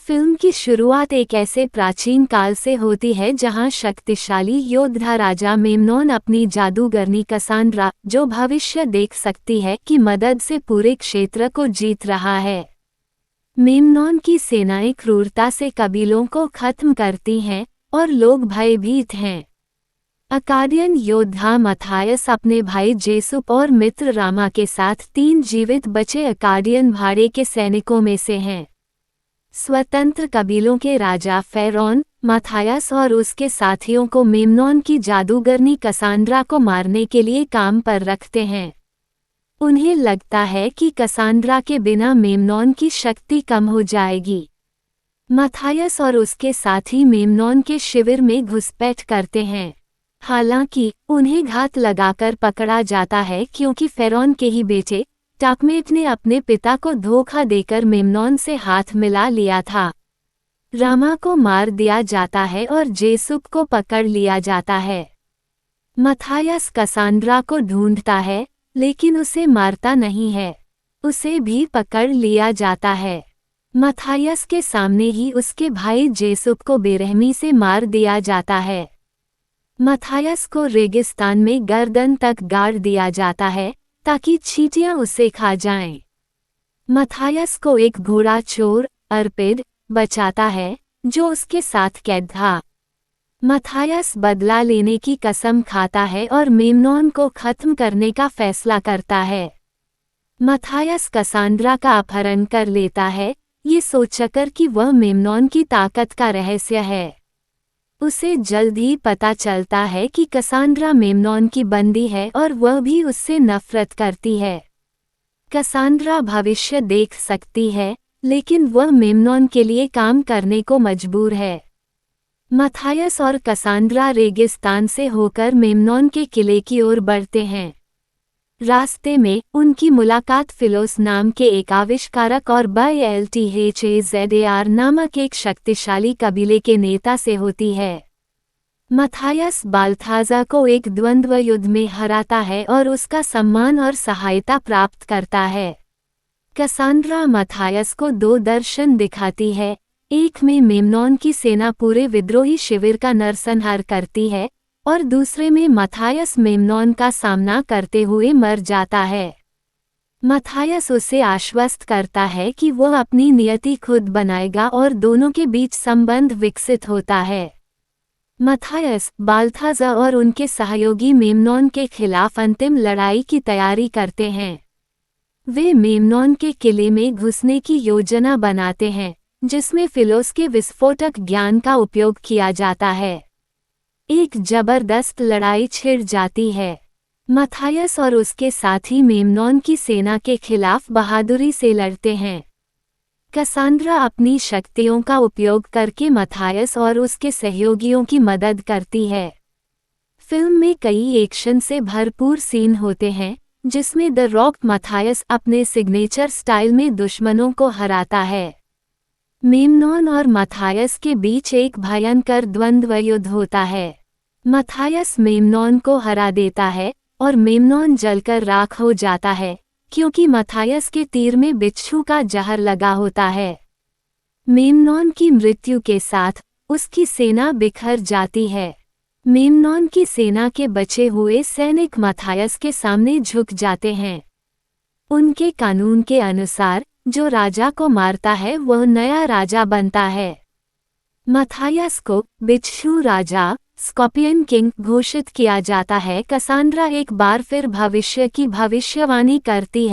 Film की शुरुआत एक ऐसे प्राचीन काल से होती है जहां शक्तिशाली योद्धा राजा मेमनोन अपनी जादूगरनी कसांड्रा, जो भविष्य देख सकती है, की मदद से पूरे क्षेत्र को जीत रहा है। मेमनोन की सेनाएं क्रूरता से कबीलों को खत्म करती हैं और लोग भयभीत हैं। अकाडियन योद्धा मथायस अपने भाई जेसुप और मित्र रामा के साथ 3 जीवित बचे अकाडियन भाड़े के सैनिकों में से हैं। स्वतंत्र कबीलों के राजा फेरोन, मथायस और उसके साथियों को मेमनोन की जादूगरनी कसांड्रा को मारने के लिए काम पर रखते हैं। उन्हें लगता है कि कसांड्रा के बिना मेमनोन की शक्ति कम हो जाएगी। मथायस और उसके साथी मेमनोन के शिविर में घुसपैठ करते हैं। हालांकि उन्हें घात लगाकर पकड़ा जाता है क्योंकि फेरोन के ही बेटे टाकमेट ने अपने पिता को धोखा देकर मेमनोन से हाथ मिला लिया था। रामा को मार दिया जाता है और जेसुप को पकड़ लिया जाता है। मथायस कसांड्रा को ढूंढता है लेकिन उसे मारता नहीं है। उसे भी पकड़ लिया जाता है। मथायस के सामने ही उसके भाई जेसुप को बेरहमी से मार दिया जाता है। मथायस को रेगिस्तान में गर्दन तक गाड़ दिया जाता है ताकि चींटियां उसे खा जाएं। मथायस को एक घोड़ा चोर अर्पिड बचाता है जो उसके साथ कैद था। मथायस बदला लेने की कसम खाता है और मेमनोन को खत्म करने का फैसला करता है। मथायस कसांड्रा का अपहरण कर लेता है, ये सोचकर कि वह मेमनोन की ताकत का रहस्य है। उसे जल्द ही पता चलता है कि कसांड्रा मेमनोन की बंदी है और वह भी उससे नफरत करती है। कसांड्रा भविष्य देख सकती है लेकिन वह मेमनोन के लिए काम करने को मजबूर है। मथायस और कसांड्रा रेगिस्तान से होकर मेमनोन के किले की ओर बढ़ते हैं। रास्ते में उनकी मुलाकात फिलोस नाम के एक आविष्कारक और बाल्थाज़ार नामक एक शक्तिशाली कबीले के नेता से होती है। मथायस बाल्थाज़ा को एक द्वंद्व युद्ध में हराता है और उसका सम्मान और सहायता प्राप्त करता है। कसांड्रा मथायस को 2 दर्शन दिखाती है। एक में मेमनोन की सेना पूरे विद्रोही शिविर का नरसंहार करती है और दूसरे में मथायस मेमनोन का सामना करते हुए मर जाता है। मथायस उसे आश्वस्त करता है कि वह अपनी नियति खुद बनाएगा और दोनों के बीच संबंध विकसित होता है। मथायस, बाल्थाज़ा और उनके सहयोगी मेमनोन के खिलाफ अंतिम लड़ाई की तैयारी करते हैं। वे मेमनोन के किले में घुसने की योजना बनाते हैं जिसमें फिलोस के विस्फोटक ज्ञान का उपयोग किया जाता है। एक जबरदस्त लड़ाई छिड़ जाती है। मथायस और उसके साथी मेमनोन की सेना के खिलाफ बहादुरी से लड़ते हैं। कसांड्रा अपनी शक्तियों का उपयोग करके मथायस और उसके सहयोगियों की मदद करती है। फिल्म में कई एक्शन से भरपूर सीन होते हैं जिसमें द रॉक मथायस अपने सिग्नेचर स्टाइल में दुश्मनों को हराता है। मेमनोन और मथायस के बीच एक भयंकर द्वंद्व युद्ध होता है। मथायस मेमनोन को हरा देता है और मेमनोन जलकर राख हो जाता है क्योंकि मथायस के तीर में बिच्छू का जहर लगा होता है। मेमनोन की मृत्यु के साथ उसकी सेना बिखर जाती है। मेमनोन की सेना के बचे हुए सैनिक मथायस के सामने झुक जाते हैं। उनके कानून के अनुसार जो राजा को मारता है वह नया राजा बनता है। मथायस को बिच्छू राजा, स्कॉर्पियन किंग घोषित किया जाता है। कसांड्रा एक बार फिर भविष्य की भविष्यवाणी करती है।